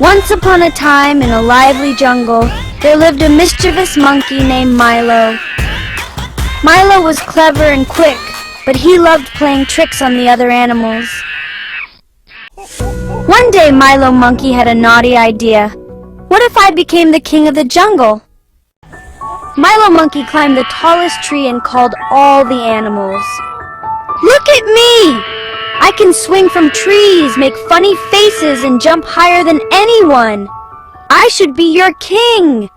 Once upon a time, in a lively jungle, there lived a mischievous monkey named Milo. Milo was clever and quick, but he loved playing tricks on the other animals. One day, Milo Monkey had a naughty idea. What if I became the king of the jungle? Milo Monkey climbed the tallest tree and called all the animals. "Look at me! I can swing from trees, make funny faces, and jump higher than anyone. I should be your king."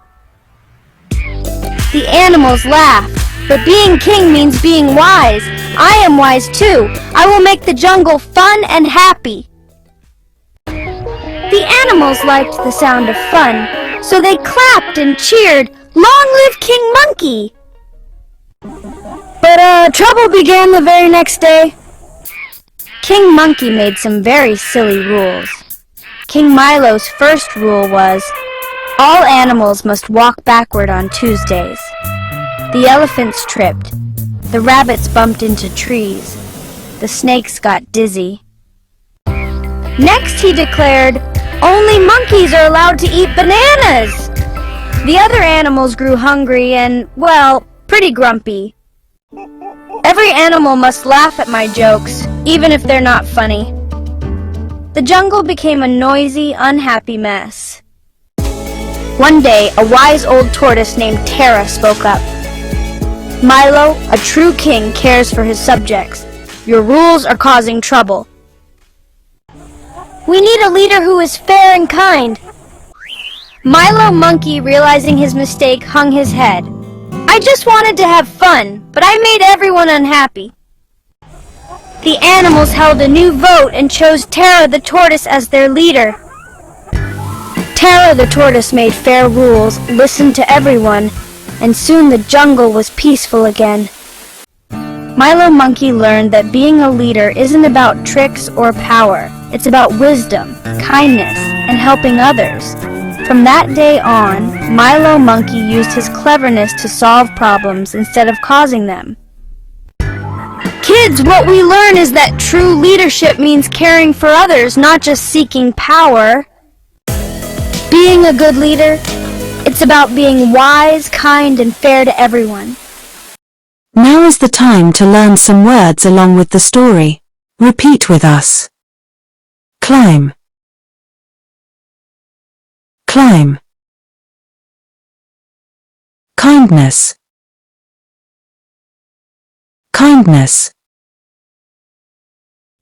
The animals laughed, but being king means being wise. I am wise too. I will make the jungle fun and happy. The animals liked the sound of fun, so they clapped and cheered, "Long live King Monkey!" But trouble began the very next day. King Monkey made some very silly rules. King Milo's first rule was, all animals must walk backward on Tuesdays. The elephants tripped, the rabbits bumped into trees, the snakes got dizzy. Next he declared, only monkeys are allowed to eat bananas! The other animals grew hungry and, well, pretty grumpy. Every animal must laugh at my jokes, even if they're not funny. The jungle became a noisy, unhappy mess. One day, a wise old tortoise named Tara spoke up. "Milo, a true king cares for his subjects. Your rules are causing trouble. We need a leader who is fair and kind." Milo Monkey, realizing his mistake, hung his head. "I just wanted to have fun, but I made everyone unhappy." The animals held a new vote and chose Tara the tortoise as their leader. Tara the tortoise made fair rules, listened to everyone, and soon the jungle was peaceful again. Milo Monkey learned that being a leader isn't about tricks or power. It's about wisdom, kindness, and helping others. From that day on, Milo Monkey used his cleverness to solve problems instead of causing them. Kids, what we learn is that true leadership means caring for others, not just seeking power. Being a good leader, it's about being wise, kind, and fair to everyone. Now is the time to learn some words along with the story. Repeat with us. Climb. Climb. Kindness. Kindness.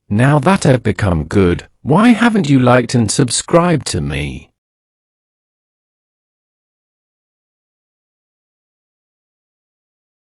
Now that I've become good, why haven't you liked and subscribed to me?